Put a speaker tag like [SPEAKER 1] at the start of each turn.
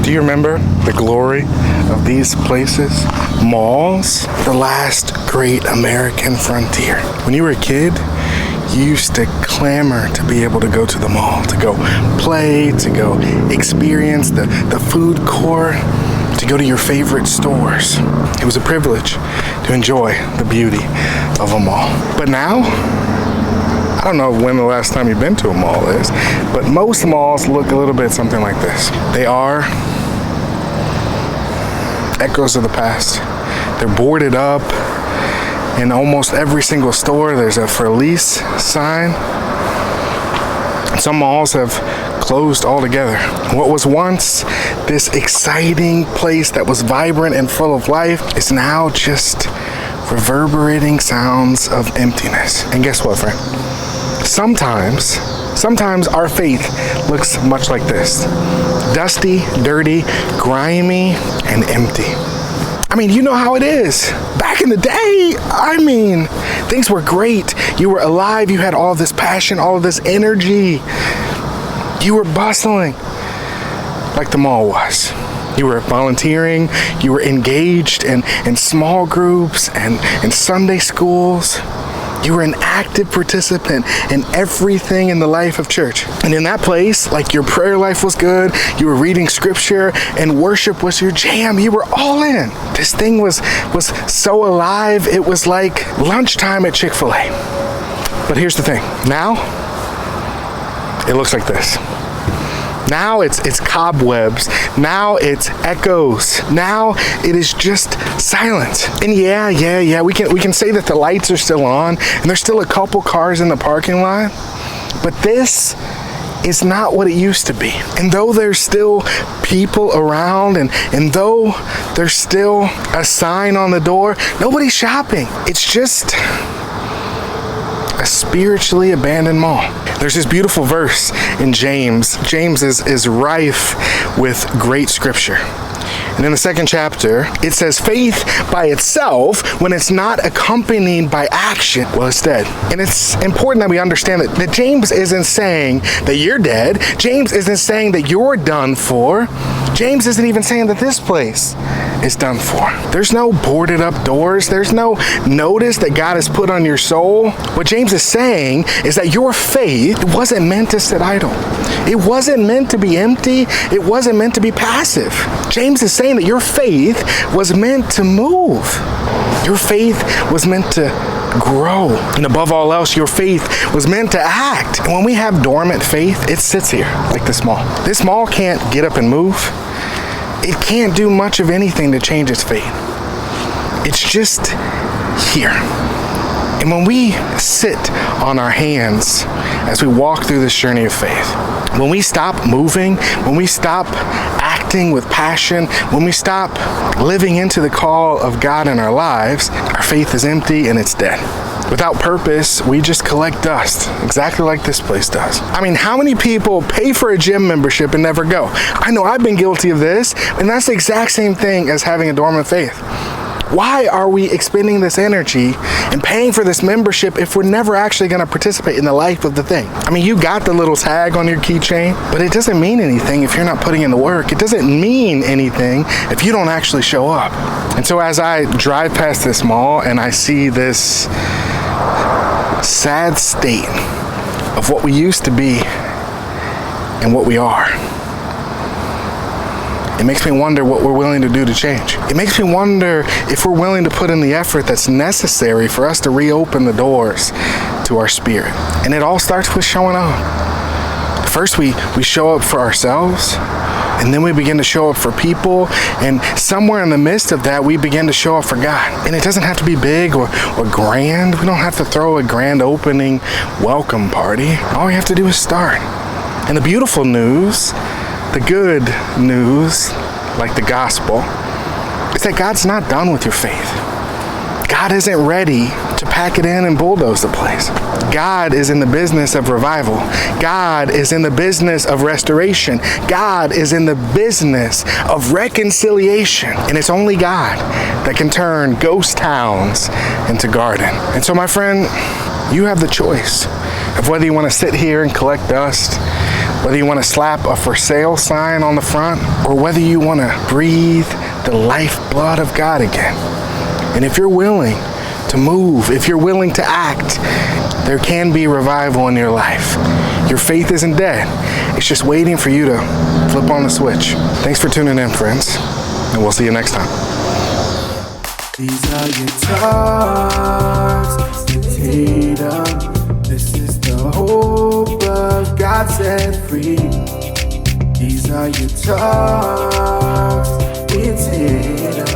[SPEAKER 1] Do you remember the glory of these places? Malls, the last great American frontier. When you were a kid, you used to clamor to be able to go to the mall, to go play, to go experience the food court, to go to your favorite stores. It was a privilege to enjoy the beauty of a mall. But now, I don't know when the last time you've been to a mall is, but most malls look a little bit something like this. They are echoes of the past. They're boarded up. In almost every single store, there's a for lease sign. Some malls have closed altogether. What was once this exciting place that was vibrant and full of life is now just reverberating sounds of emptiness. And guess what, friend? Sometimes our faith looks much like this. Dusty, dirty, grimy, and empty. I mean, you know how it is. Back in the day, I mean, things were great. You were alive. You had all this passion, all of this energy. You were bustling like the mall was. You were volunteering. You were engaged in small groups and Sunday schools. You were an active participant in everything in the life of church. And in that place, like your prayer life was good, you were reading scripture, and worship was your jam. You were all in. This thing was so alive, it was like lunchtime at Chick-fil-A. But here's the thing. Now, it looks like this. Now it's cobwebs. Now it's echoes. Now it is just silence. And yeah, we can say that the lights are still on and there's still a couple cars in the parking lot. But this is not what it used to be. And though there's still people around and though there's still a sign on the door, nobody's shopping. It's just a spiritually abandoned mall. There's this beautiful verse in James. James is rife with great scripture. And in the second chapter, it says, faith by itself, when it's not accompanied by action, well, it's dead. And it's important that we understand that James isn't saying that you're dead. James isn't saying that you're done for. James isn't even saying that this place is done for. There's no boarded up doors. There's no notice that God has put on your soul. What James is saying is that your faith wasn't meant to sit idle. It wasn't meant to be empty. It wasn't meant to be passive. James is saying that your faith was meant to move. Your faith was meant to grow. And above all else, your faith was meant to act. And when we have dormant faith, it sits here like this mall. This mall can't get up and move. It can't do much of anything to change its fate. It's just here. And when we sit on our hands as we walk through this journey of faith, when we stop moving, when we stop acting with passion, when we stop living into the call of God in our lives, our faith is empty and it's dead. Without purpose, we just collect dust, exactly like this place does. I mean, how many people pay for a gym membership and never go? I know I've been guilty of this, and that's the exact same thing as having a dormant faith. Why are we expending this energy and paying for this membership if we're never actually going to participate in the life of the thing? I mean, you got the little tag on your keychain, but it doesn't mean anything if you're not putting in the work. It doesn't mean anything if you don't actually show up. And so as I drive past this mall and I see this sad state of what we used to be and what we are, it makes me wonder what we're willing to do to change. It makes me wonder if we're willing to put in the effort that's necessary for us to reopen the doors to our spirit. And it all starts with showing up. First, we show up for ourselves, and then we begin to show up for people, and somewhere in the midst of that, we begin to show up for God. And it doesn't have to be big or grand. We don't have to throw a grand opening welcome party. All we have to do is start. And the beautiful news, the good news, like the gospel, is that God's not done with your faith. God isn't ready to pack it in and bulldoze the place. God is in the business of revival. God is in the business of restoration. God is in the business of reconciliation. And it's only God that can turn ghost towns into garden. And so, my friend, you have the choice of whether you want to sit here and collect dust, Whether you want to slap a for sale sign on the front, or whether you want to breathe the lifeblood of God again. And if you're willing to move, if you're willing to act, there can be revival in your life. Your faith isn't dead. It's just waiting for you to flip on the switch. Thanks for tuning in, friends, and we'll see you next time.
[SPEAKER 2] These are your talks, Tatum. This is the hope of God set free. These are your talks, Tatum.